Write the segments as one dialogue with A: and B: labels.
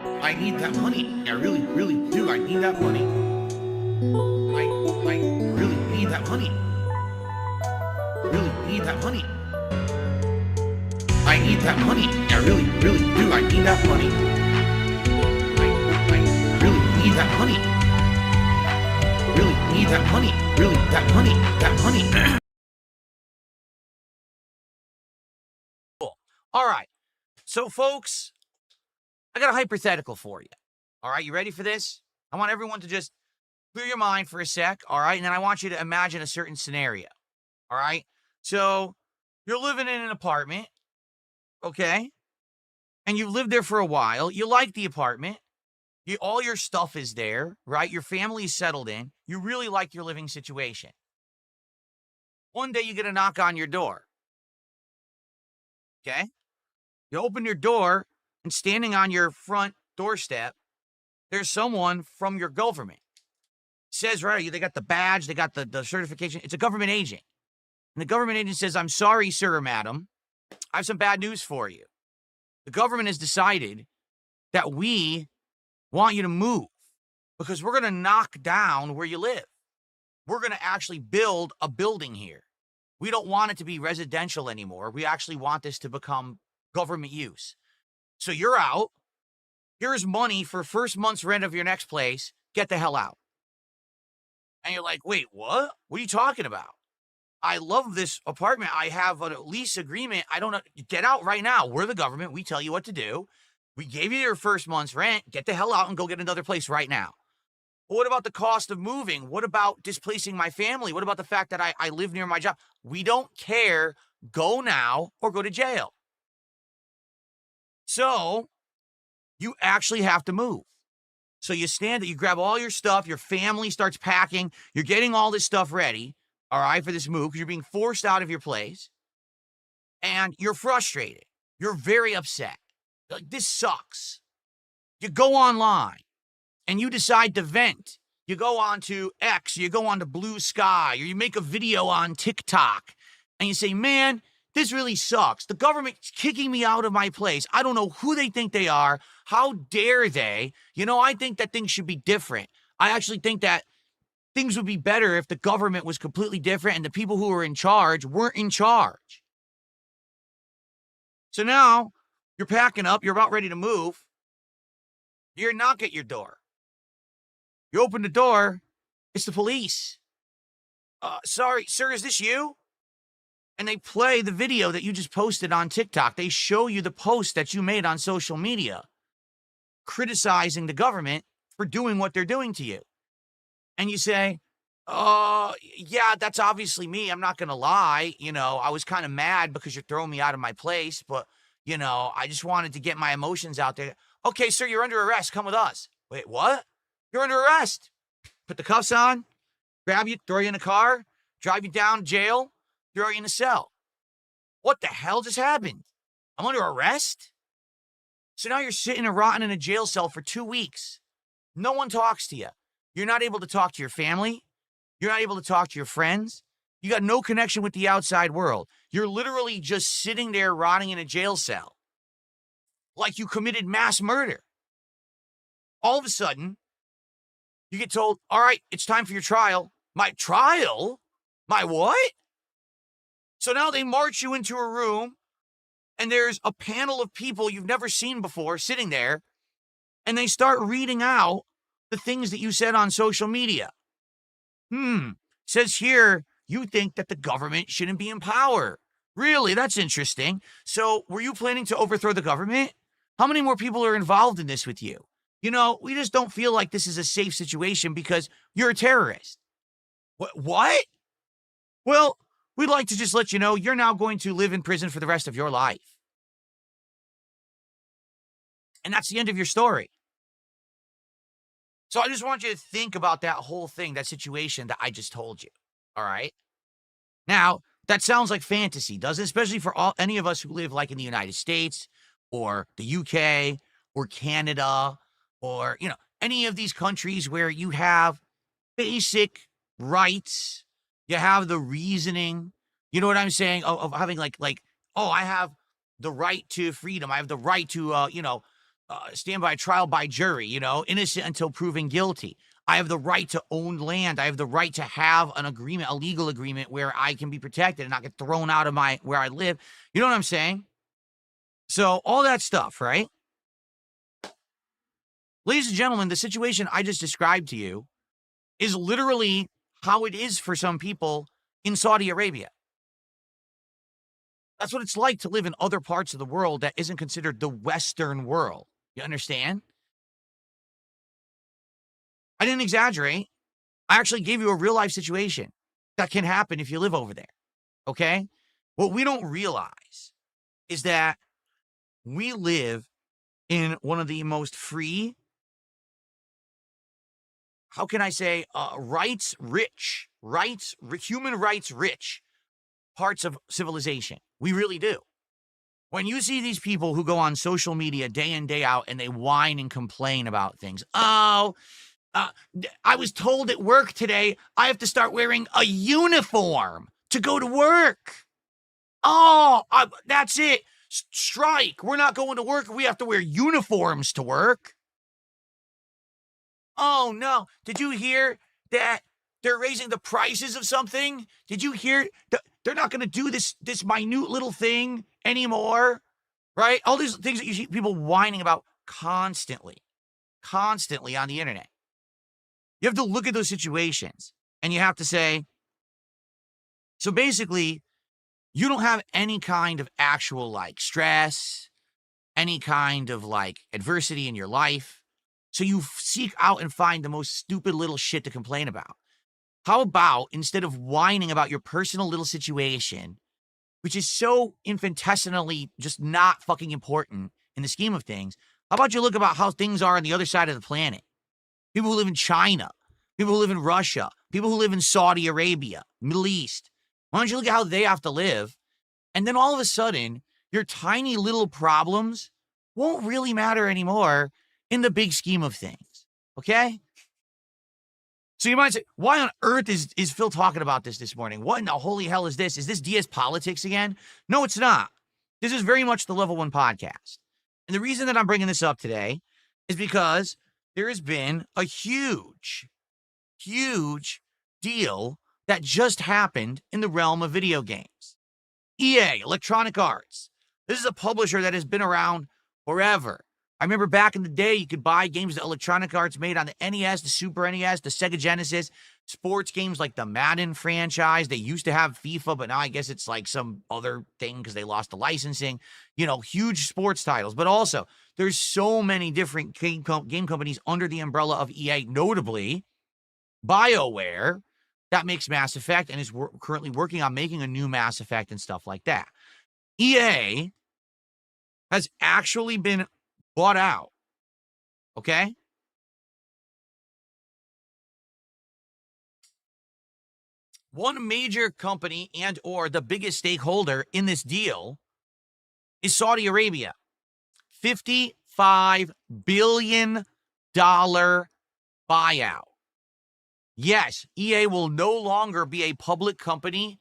A: I need that money. I really, really do. I need that money. I really need that money. Really need that money. I need that money. I really, really do. I need that money. I really need that money. Really need that money. Really, that money. That money.
B: Cool. All right. So, folks, I got a hypothetical for you. All right. You ready for this? I want everyone to just clear your mind for a sec. All right. And then I want you to imagine a certain scenario. All right. So, you're living in an apartment. Okay. And you've lived there for a while. You like the apartment. All your stuff is there, right? Your family's settled in. You really like your living situation. One day you get a knock on your door. Okay? You open your door, and standing on your front doorstep, there's someone from your government. Says, right, they got the badge, they got the certification. It's a government agent. And the government agent says, "I'm sorry, sir or madam. I have some bad news for you. The government has decided that we want you to move because we're going to knock down where you live. We're going to actually build a building here. We don't want it to be residential anymore. We actually want this to become government use. So you're out. Here's money for first month's rent of your next place. Get the hell out." And you're like, "Wait, what? What are you talking about? I love this apartment. I have a lease agreement. I don't know. Get out right now. We're the government. We tell you what to do. We gave you your first month's rent. Get the hell out and go get another place right now." But what about the cost of moving? What about displacing my family? What about the fact that I live near my job? We don't care. Go now or go to jail. So you actually have to move. So you stand there, you grab all your stuff, your family starts packing, you're getting all this stuff ready, all right, for this move because you're being forced out of your place, and you're frustrated. You're very upset. Like, this sucks. You go online and you decide to vent. You go on to X, you go on to Blue Sky, or you make a video on TikTok and you say, "Man, this really sucks. The government's kicking me out of my place. I don't know who they think they are. How dare they? I think that things should be different. I actually think that things would be better if the government was completely different and the people who were in charge weren't in charge." So now you're packing up. You're about ready to move. You hear a knock at your door. You open the door. It's the police. "Sorry, sir, is this you?" And they play the video that you just posted on TikTok. They show you the post that you made on social media, criticizing the government for doing what they're doing to you. And you say, "Yeah, that's obviously me. I'm not going to lie. I was kind of mad because you're throwing me out of my place, but, I just wanted to get my emotions out there." "Okay, sir, you're under arrest. Come with us." "Wait, what?" "You're under arrest." Put the cuffs on, grab you, throw you in a car, drive you down to jail, throw you in a cell. What the hell just happened? I'm under arrest? So now you're sitting and rotting in a jail cell for 2 weeks. No one talks to you. You're not able to talk to your family. You're not able to talk to your friends. You got no connection with the outside world. You're literally just sitting there rotting in a jail cell like you committed mass murder. All of a sudden, you get told, "All right, it's time for your trial." "My trial? My what?" So now they march you into a room, and there's a panel of people you've never seen before sitting there, and they start reading out the things that you said on social media. Says here, you think that the government shouldn't be in power. Really? That's interesting. So were you planning to overthrow the government? How many more people are involved in this with you? We just don't feel like this is a safe situation because you're a terrorist. What? Well, we'd like to just let you know you're now going to live in prison for the rest of your life. And that's the end of your story. So I just want you to think about that whole thing, that situation that I just told you. All right? Now, that sounds like fantasy, doesn't it? Especially for any of us who live like in the United States or the UK or Canada or, any of these countries where you have basic rights. You have the reasoning, you know what I'm saying, of having like, oh, I have the right to freedom. I have the right to, stand by trial by jury, innocent until proven guilty. I have the right to own land. I have the right to have an agreement, a legal agreement where I can be protected and not get thrown out of where I live. You know what I'm saying? So all that stuff, right? Ladies and gentlemen, the situation I just described to you is literally how it is for some people in Saudi Arabia. That's what it's like to live in other parts of the world that isn't considered the Western world. You understand? I didn't exaggerate. I actually gave you a real life situation that can happen if you live over there. Okay? What we don't realize is that we live in one of the most free, how can I say, human rights rich parts of civilization. We really do. When you see these people who go on social media day in, day out, and they whine and complain about things. I was told at work today I have to start wearing a uniform to go to work. That's it. Strike. We're not going to work. We have to wear uniforms to work. Oh, no. Did you hear that they're raising the prices of something? Did you hear that they're not going to do this minute little thing anymore? Right? All these things that you see people whining about constantly on the internet. You have to look at those situations and you have to say, so basically, you don't have any kind of actual stress, any kind of adversity in your life. So you seek out and find the most stupid little shit to complain about. How about instead of whining about your personal little situation, which is so infinitesimally just not fucking important in the scheme of things, how about you look about how things are on the other side of the planet? People who live in China, people who live in Russia, people who live in Saudi Arabia, Middle East. Why don't you look at how they have to live? And then all of a sudden, your tiny little problems won't really matter anymore in the big scheme of things. Okay? So you might say, why on earth is Phil talking about this morning? What in the holy hell is this? Is this DS politics again? No, it's not. This is very much the Level 1 podcast. And the reason that I'm bringing this up today is because there has been a huge deal that just happened in the realm of video games. EA, Electronic Arts. This is a publisher that has been around forever. I remember back in the day, you could buy games that Electronic Arts made on the NES, the Super NES, the Sega Genesis, sports games like the Madden franchise. They used to have FIFA, but now I guess it's some other thing because they lost the licensing. Huge sports titles. But also, there's so many different game companies under the umbrella of EA, notably BioWare, that makes Mass Effect and is currently working on making a new Mass Effect and stuff like that. EA has actually been bought out. Okay? One major company and or the biggest stakeholder in this deal is Saudi Arabia. $55 billion buyout. Yes, EA will no longer be a public company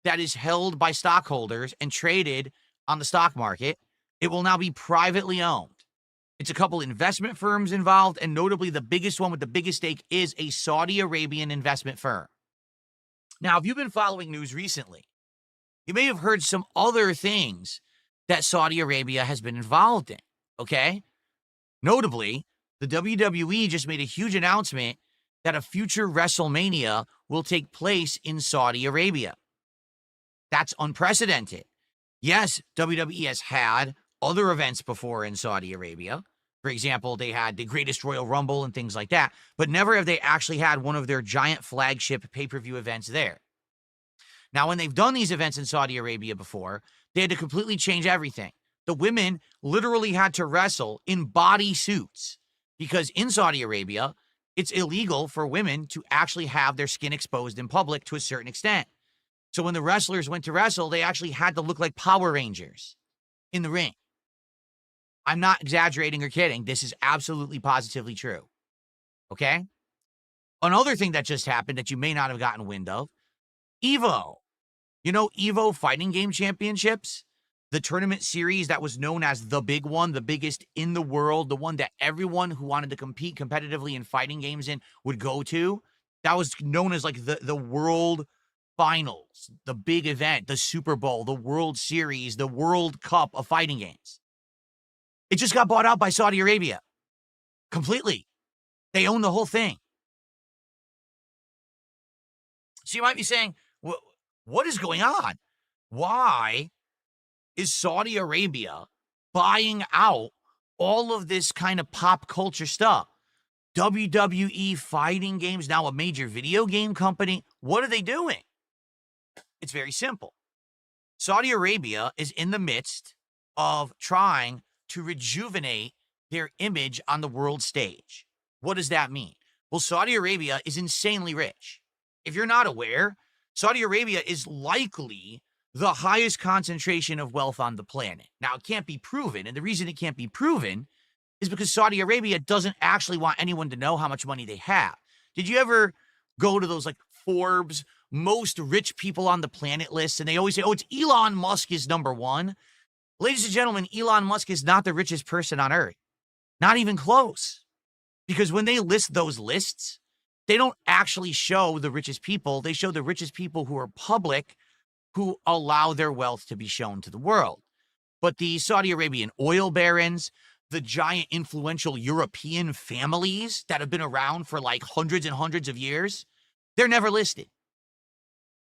B: that is held by stockholders and traded on the stock market. It will now be privately owned. It's a couple investment firms involved, and notably the biggest one with the biggest stake is a Saudi Arabian investment firm. Now, if you've been following news recently, you may have heard some other things that Saudi Arabia has been involved in, okay? Notably, the WWE just made a huge announcement that a future WrestleMania will take place in Saudi Arabia. That's unprecedented. Yes, WWE has had other events before in Saudi Arabia. For example, they had the Greatest Royal Rumble and things like that, but never have they actually had one of their giant flagship pay-per-view events there. Now, when they've done these events in Saudi Arabia before, they had to completely change everything. The women literally had to wrestle in body suits because in Saudi Arabia, it's illegal for women to actually have their skin exposed in public to a certain extent. So when the wrestlers went to wrestle, they actually had to look like Power Rangers in the ring. I'm not exaggerating or kidding. This is absolutely positively true. Okay? Another thing that just happened that you may not have gotten wind of, Evo. You know Evo Fighting Game Championships? the tournament series that was known as the big one, the biggest in the world, the one that everyone who wanted to compete competitively in fighting games in would go to. That was known as like the World Finals, the big event, the Super Bowl, the World Series, the World Cup of fighting games. It just got bought out by Saudi Arabia completely. They own the whole thing. So you might be saying, what is going on? Why is Saudi Arabia buying out all of this kind of pop culture stuff? WWE fighting games, now a major video game company. What are they doing? It's very simple. Saudi Arabia is in the midst of trying to rejuvenate their image on the world stage. What does that mean? Well, Saudi Arabia is insanely rich. If you're not aware, Saudi Arabia is likely the highest concentration of wealth on the planet. Now, it can't be proven, and the reason it can't be proven is because Saudi Arabia doesn't actually want anyone to know how much money they have. Did you ever go to those like Forbes most rich people on the planet lists, and they always say, oh, it's Elon Musk is number one? Ladies and gentlemen, Elon Musk is not the richest person on earth. Not even close. Because when they list those lists, they don't actually show the richest people. They show the richest people who are public, who allow their wealth to be shown to the world. But the Saudi Arabian oil barons, the giant influential European families that have been around for like hundreds and hundreds of years, they're never listed.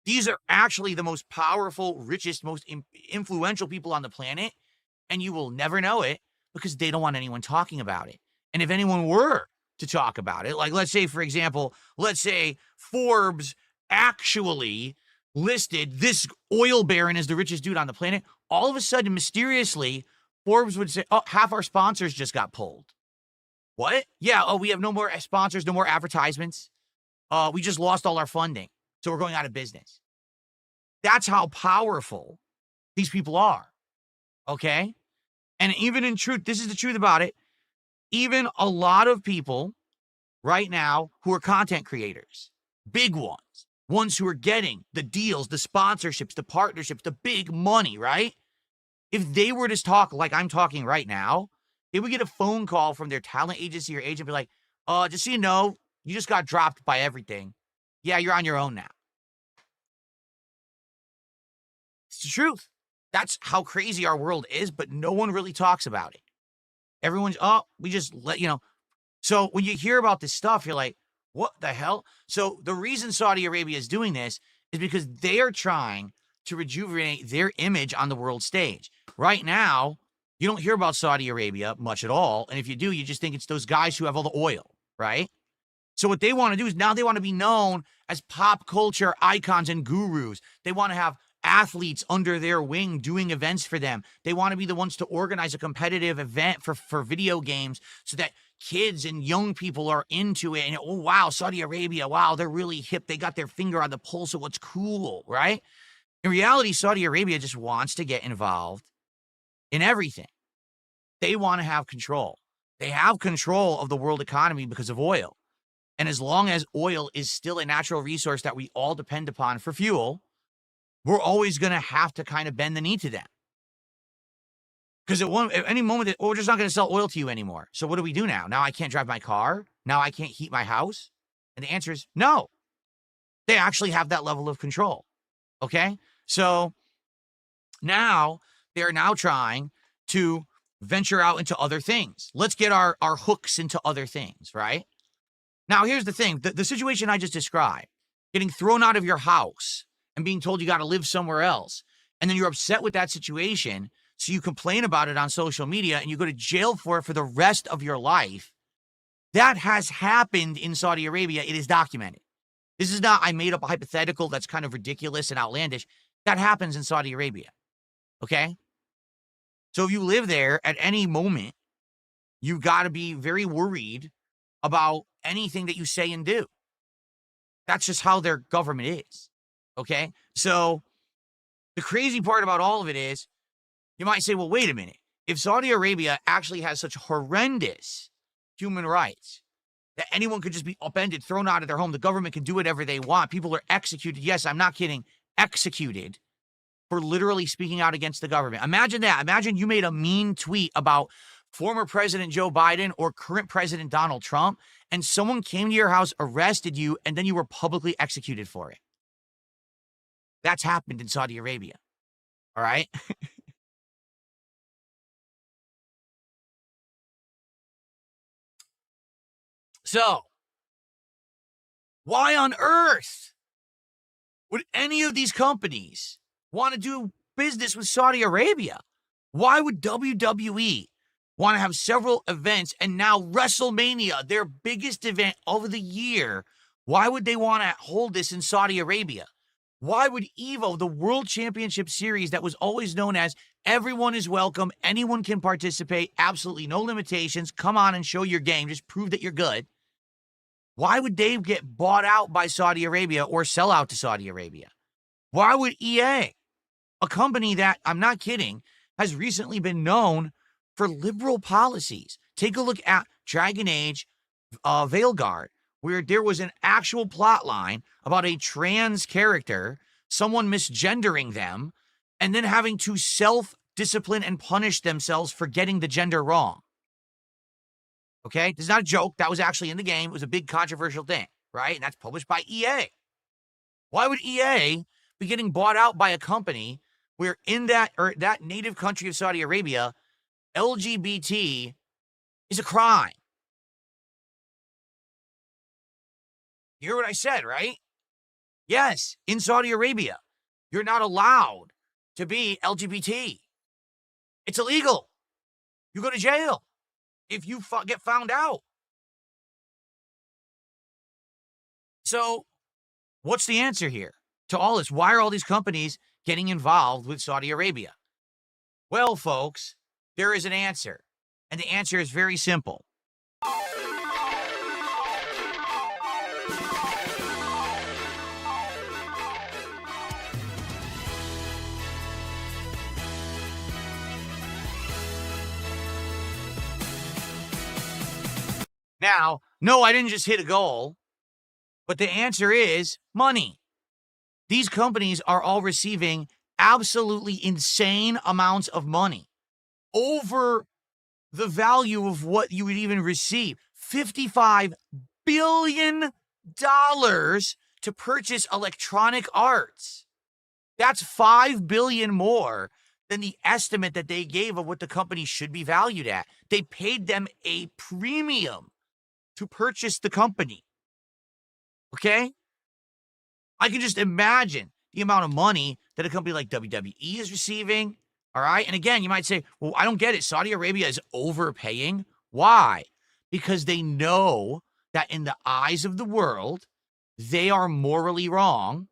B: These are actually the most powerful, richest, most influential people on the planet, and you will never know it because they don't want anyone talking about it. And if anyone were to talk about it, like let's say, for example, let's say Forbes actually listed this oil baron as the richest dude on the planet, all of a sudden, mysteriously, Forbes would say, oh, half our sponsors just got pulled. What? Yeah, oh, we have no more sponsors, no more advertisements. We just lost all our funding, so we're going out of business. That's how powerful these people are, okay? And even in truth, this is the truth about it, even a lot of people right now who are content creators, big ones who are getting the deals, the sponsorships, the partnerships, the big money, right? If they were to talk like I'm talking right now, they would get a phone call from their talent agency or agent, be like, just so you know, you just got dropped by everything. Yeah, you're on your own now. It's the truth. That's how crazy our world is, but no one really talks about it. Everyone's, we just let, So when you hear about this stuff, you're like, what the hell? So the reason Saudi Arabia is doing this is because they are trying to rejuvenate their image on the world stage. Right now, you don't hear about Saudi Arabia much at all. And if you do, you just think it's those guys who have all the oil, right? So what they want to do is now they want to be known as pop culture icons and gurus. They want to have athletes under their wing doing events for them. They want to be the ones to organize a competitive event for video games so that kids and young people are into it. And, oh, wow, Saudi Arabia, wow, they're really hip. They got their finger on the pulse of what's cool, right? In reality, Saudi Arabia just wants to get involved in everything. They want to have control. They have control of the world economy because of oil. And as long as oil is still a natural resource that we all depend upon for fuel, we're always going to have to kind of bend the knee to them. Because at any moment, we're just not going to sell oil to you anymore. So what do we do now? Now I can't drive my car? Now I can't heat my house? And the answer is no. They actually have that level of control. Okay? So now they're now trying to venture out into other things. Let's get our hooks into other things, right? Now, here's the thing. The situation I just described, getting thrown out of your house and being told you got to live somewhere else, and then you're upset with that situation, so you complain about it on social media and you go to jail for it for the rest of your life. That has happened in Saudi Arabia. It is documented. This is not, I made up a hypothetical that's kind of ridiculous and outlandish. That happens in Saudi Arabia. Okay? So if you live there at any moment, you've got to be very worried about anything that you say and do. That's just how their government is. Okay? So the crazy part about all of it is, you might say, well, wait a minute. If Saudi Arabia actually has such horrendous human rights that anyone could just be upended, thrown out of their home, the government can do whatever they want, people are executed. Yes, I'm not kidding. Executed. for literally speaking out against the government. Imagine that. Imagine you made a mean tweet about former President Joe Biden or current President Donald Trump, and someone came to your house, arrested you, and then you were publicly executed for it. That's happened in Saudi Arabia. All right? So, why on earth would any of these companies want to do business with Saudi Arabia? Why would WWE want to have several events and now WrestleMania, their biggest event of the year, why would they want to hold this in Saudi Arabia? Why would EVO, the World Championship Series that was always known as everyone is welcome, anyone can participate, absolutely no limitations, come on and show your game, just prove that you're good. Why would they get bought out by Saudi Arabia or sell out to Saudi Arabia? Why would EA, a company that, I'm not kidding, has recently been known for liberal policies? Take a look at Dragon Age Veilguard, where there was an actual plot line about a trans character, someone misgendering them, and then having to self-discipline and punish themselves for getting the gender wrong. Okay? This is not a joke. That was actually in the game. It was a big controversial thing, right? And that's published by EA. Why would EA be getting bought out by a company where in that native country of Saudi Arabia, LGBT is a crime? You hear what I said, right? Yes, in Saudi Arabia, you're not allowed to be LGBT. It's illegal. You go to jail if you get found out. So, what's the answer here to all this? Why are all these companies getting involved with Saudi Arabia? Well, folks, there is an answer, and the answer is very simple. Now, no, I didn't just hit a goal, but the answer is money. These companies are all receiving absolutely insane amounts of money over the value of what you would even receive. $55 billion to purchase Electronic Arts. That's $5 billion more than the estimate that they gave of what the company should be valued at. They paid them a premium to purchase the company. Okay? I can just imagine the amount of money that a company like WWE is receiving. All right? And again, you might say, well, I don't get it. Saudi Arabia is overpaying. Why? Because they know that in the eyes of the world, they are morally wrong.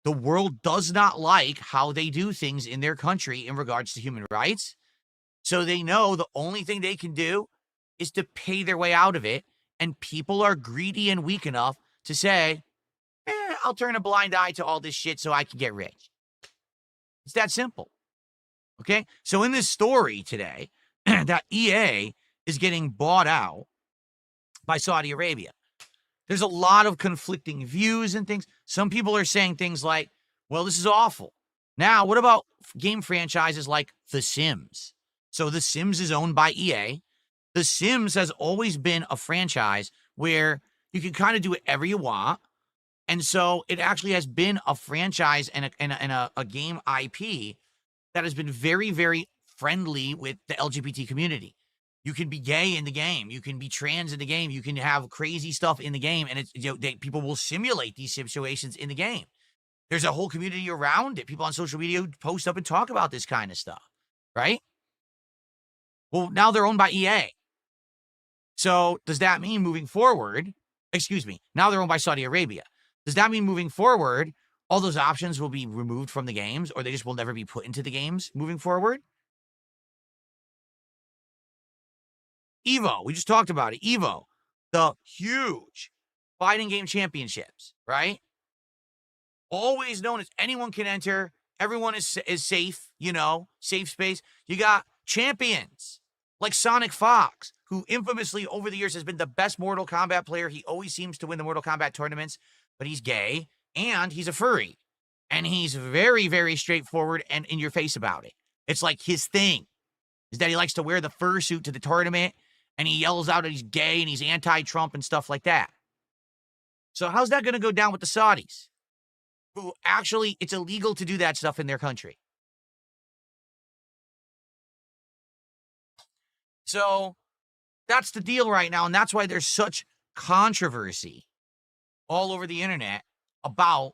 B: The world does not like how they do things in their country in regards to human rights. So they know the only thing they can do is to pay their way out of it. And people are greedy and weak enough to say, I'll turn a blind eye to all this shit so I can get rich. It's that simple. Okay? So in this story today, that EA is getting bought out by Saudi Arabia. There's a lot of conflicting views and things. Some people are saying things like, well, this is awful. Now, what about game franchises like The Sims? So The Sims is owned by EA. The Sims has always been a franchise where you can kind of do whatever you want. And so it actually has been a franchise and a game IP that has been very, very friendly with the LGBT community. You can be gay in the game. You can be trans in the game. You can have crazy stuff in the game. And people will simulate these situations in the game. There's a whole community around it. People on social media who post up and talk about this kind of stuff, right? Well, now they're owned by EA. So does that mean moving forward, now they're owned by Saudi Arabia. Does that mean moving forward, all those options will be removed from the games, or they just will never be put into the games moving forward? EVO, we just talked about it. EVO, the huge fighting game championships, right? Always known as anyone can enter. Everyone is safe, safe space. You got champions like Sonic Fox, who infamously over the years has been the best Mortal Kombat player. He always seems to win the Mortal Kombat tournaments, but he's gay and he's a furry. And he's very, very straightforward and in your face about it. It's like his thing is that he likes to wear the fursuit to the tournament and he yells out that he's gay and he's anti-Trump and stuff like that. So how's that going to go down with the Saudis? Who actually, it's illegal to do that stuff in their country. So that's the deal right now. And that's why there's such controversy all over the internet about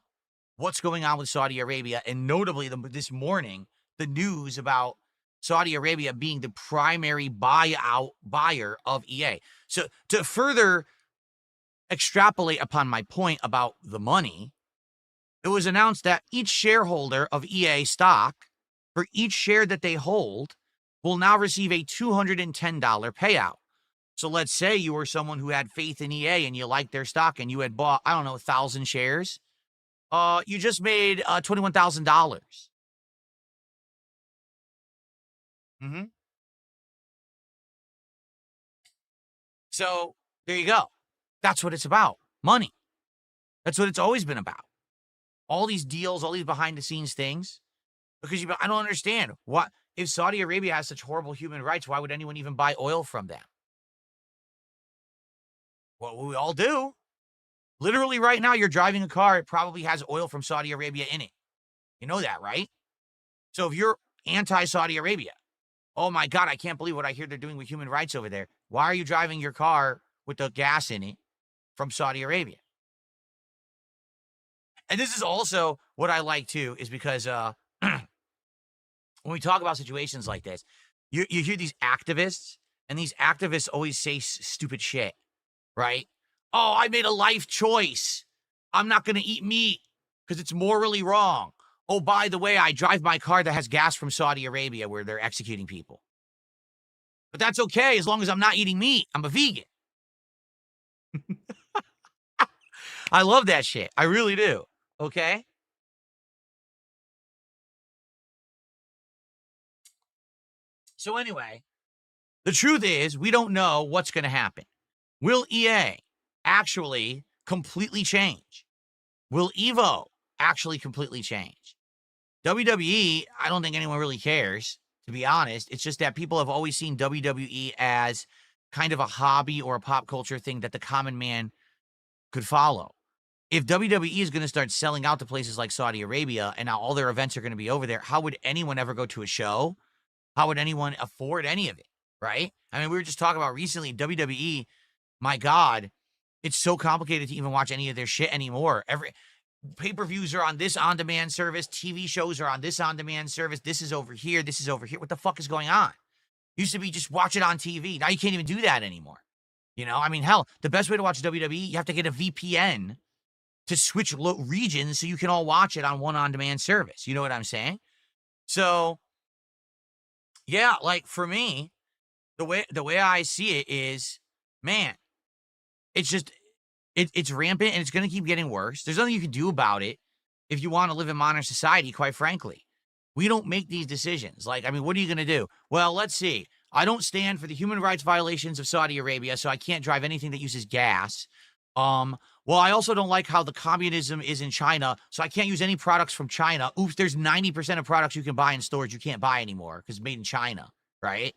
B: what's going on with Saudi Arabia. And notably, this morning, the news about Saudi Arabia being the primary buyer of EA. So to further extrapolate upon my point about the money, it was announced that each shareholder of EA stock, for each share that they hold, will now receive a $210 payout. So let's say you were someone who had faith in EA and you liked their stock and you had bought, 1,000 shares. You just made $21,000. Mm-hmm. So there you go. That's what it's about. Money. That's what it's always been about. All these deals, all these behind the scenes things. Because I don't understand. What if Saudi Arabia has such horrible human rights, why would anyone even buy oil from them? Well, we all do. Literally right now, you're driving a car, it probably has oil from Saudi Arabia in it. You know that, right? So if you're anti-Saudi Arabia, oh my God, I can't believe what I hear they're doing with human rights over there. Why are you driving your car with the gas in it from Saudi Arabia? And this is also what I like too, is because when we talk about situations like this, you hear these activists, and these activists always say stupid shit, right? Oh, I made a life choice. I'm not going to eat meat because it's morally wrong. Oh, by the way, I drive my car that has gas from Saudi Arabia where they're executing people. But that's okay as long as I'm not eating meat. I'm a vegan. I love that shit. I really do. Okay? So anyway, the truth is we don't know what's going to happen. Will EA actually completely change? Will Evo actually completely change? WWE, I don't think anyone really cares, to be honest. It's just that people have always seen WWE as kind of a hobby or a pop culture thing that the common man could follow. If WWE is going to start selling out to places like Saudi Arabia and now all their events are going to be over there, how would anyone ever go to a show? How would anyone afford any of it, right? I mean, we were just talking about recently, WWE, my God, it's so complicated to even watch any of their shit anymore. Every pay-per-views are on this on-demand service. TV shows are on this on-demand service. This is over here. This is over here. What the fuck is going on? Used to be just watch it on TV. Now you can't even do that anymore. You know, I mean, hell, the best way to watch WWE, you have to get a VPN to switch regions so you can all watch it on one on-demand service. You know what I'm saying? So, yeah, like for me, the way I see it is, man, it's just, it's rampant and it's going to keep getting worse. There's nothing you can do about it if you want to live in modern society, quite frankly. We don't make these decisions. Like, I mean, what are you going to do? Well, let's see. I don't stand for the human rights violations of Saudi Arabia, so I can't drive anything that uses gas. Well, I also don't like how the communism is in China, so I can't use any products from China. Oops, there's 90% of products you can buy in stores you can't buy anymore because it's made in China, right?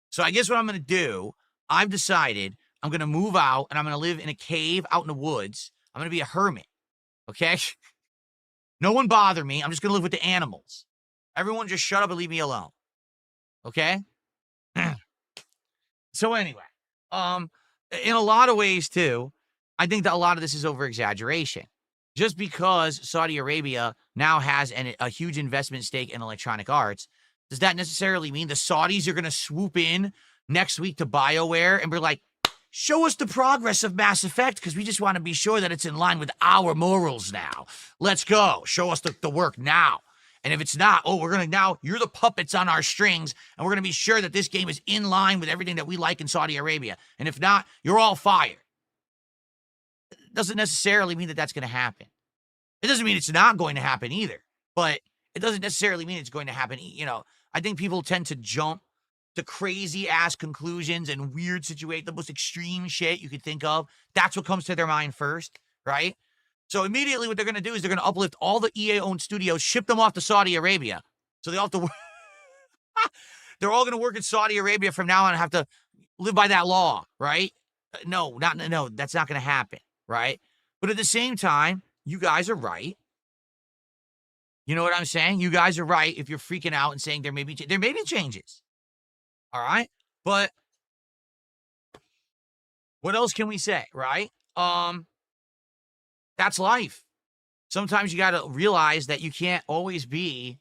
B: So I guess what I'm going to do, I've decided I'm going to move out and I'm going to live in a cave out in the woods. I'm going to be a hermit, okay? No one bother me. I'm just going to live with the animals. Everyone just shut up and leave me alone, okay? So anyway, in a lot of ways too, I think that a lot of this is over-exaggeration. Just because Saudi Arabia now has a huge investment stake in Electronic Arts, does that necessarily mean the Saudis are going to swoop in next week to BioWare and be like, show us the progress of Mass Effect because we just want to be sure that it's in line with our morals now. Let's go. Show us the work now. And if it's not, we're going to now, you're the puppets on our strings, and we're going to be sure that this game is in line with everything that we like in Saudi Arabia. And if not, you're all fired. It doesn't necessarily mean that that's going to happen. It doesn't mean it's not going to happen either, but it doesn't necessarily mean it's going to happen. You know, I think people tend to jump to crazy ass conclusions and weird situations, the most extreme shit you could think of. That's what comes to their mind first, right? So immediately what they're going to do is they're going to uplift all the EA-owned studios, ship them off to Saudi Arabia. So they all have to work. They're all going to work in Saudi Arabia from now on and have to live by that law, right? No, that's not going to happen, right? But at the same time, you guys are right. You know what I'm saying? You guys are right if you're freaking out and saying there may be changes. All right? But what else can we say, right? That's life. Sometimes you got to realize that you can't always be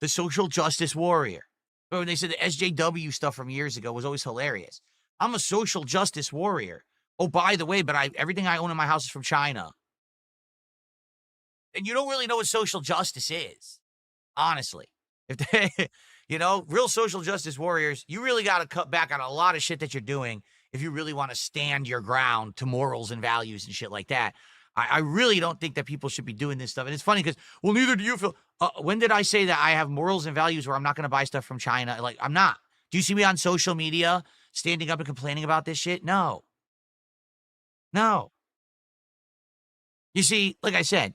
B: the social justice warrior. When they said the SJW stuff from years ago was always hilarious. I'm a social justice warrior. Oh, by the way, but everything I own in my house is from China. And you don't really know what social justice is, honestly. If they, real social justice warriors, you really got to cut back on a lot of shit that you're doing if you really want to stand your ground to morals and values and shit like that. I really don't think that people should be doing this stuff. And it's funny because, well, neither do you feel. When did I say that I have morals and values where I'm not going to buy stuff from China? Like, I'm not. Do you see me on social media standing up and complaining about this shit? No. You see, like I said,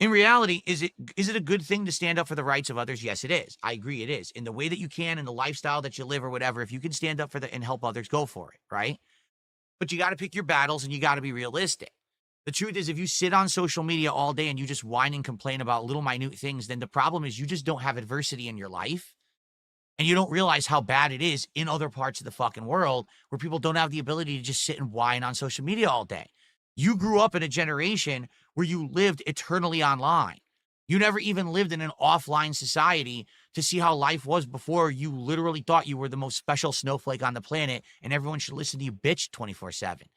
B: in reality, is it a good thing to stand up for the rights of others? Yes, it is. I agree it is. In the way that you can, in the lifestyle that you live or whatever, if you can stand up for and help others, go for it, right? But you got to pick your battles and you got to be realistic. The truth is, if you sit on social media all day and you just whine and complain about little minute things, then the problem is you just don't have adversity in your life. And you don't realize how bad it is in other parts of the fucking world where people don't have the ability to just sit and whine on social media all day. You grew up in a generation where you lived eternally online. You never even lived in an offline society to see how life was before you literally thought you were the most special snowflake on the planet and everyone should listen to you bitch 24/7.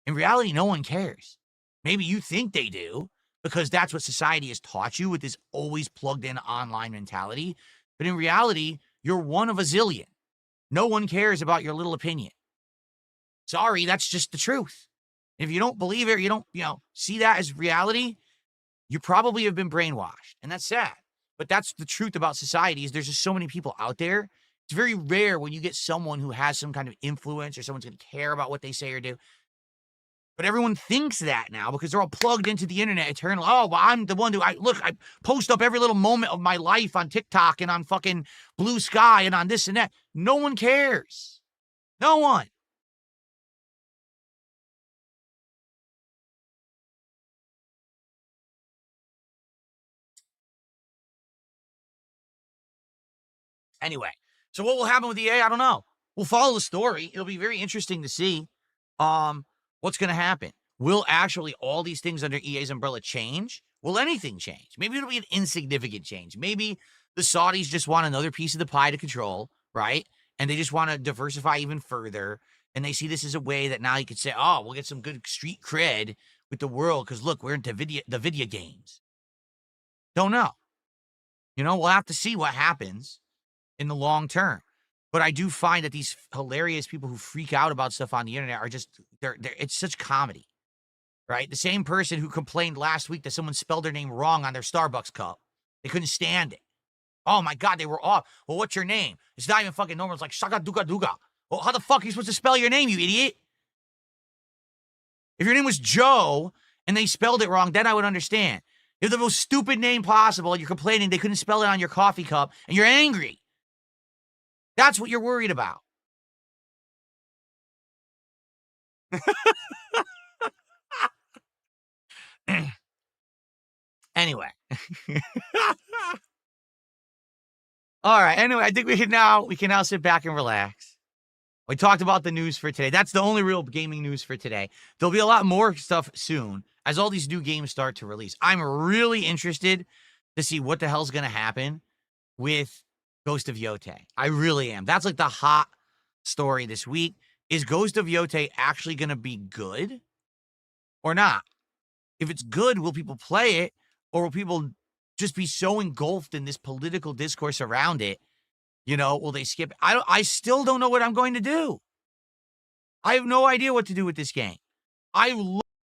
B: In reality, no one cares. Maybe you think they do because that's what society has taught you with this always plugged in online mentality. But in reality, you're one of a zillion. No one cares about your little opinion. Sorry, that's just the truth. If you don't believe it, or you don't, see that as reality, you probably have been brainwashed. And that's sad. But that's the truth about society is there's just so many people out there. It's very rare when you get someone who has some kind of influence or someone's going to care about what they say or do. But everyone thinks that now because they're all plugged into the internet eternally. Oh, well, I'm the one I post up every little moment of my life on TikTok and on fucking Blue Sky and on this and that. No one cares. No one. Anyway, so what will happen with EA? I don't know. We'll follow the story. It'll be very interesting to see what's going to happen. Will actually all these things under EA's umbrella change? Will anything change? Maybe it'll be an insignificant change. Maybe the Saudis just want another piece of the pie to control, right? And they just want to diversify even further. And they see this as a way that now you could say, oh, we'll get some good street cred with the world because, look, we're into the video games. Don't know. We'll have to see what happens in the long term. But I do find that these hilarious people who freak out about stuff on the internet are just, it's such comedy, right? The same person who complained last week that someone spelled their name wrong on their Starbucks cup. They couldn't stand it. Oh my God, they were off. Well, what's your name? It's not even fucking normal. It's like Shaka Duga Duga. Well, how the fuck are you supposed to spell your name, you idiot? If your name was Joe and they spelled it wrong, then I would understand. If the most stupid name possible and you're complaining they couldn't spell it on your coffee cup and you're angry. That's what you're worried about. Anyway. All right. Anyway, I think we can now sit back and relax. We talked about the news for today. That's the only real gaming news for today. There'll be a lot more stuff soon as all these new games start to release. I'm really interested to see what the hell's going to happen with Ghost of Yote. I really am. That's like the hot story this week. Is Ghost of Yote actually going to be good or not? If it's good, will people play it or will people just be so engulfed in this political discourse around it? Will they skip? I still don't know what I'm going to do. I have no idea what to do with this game. I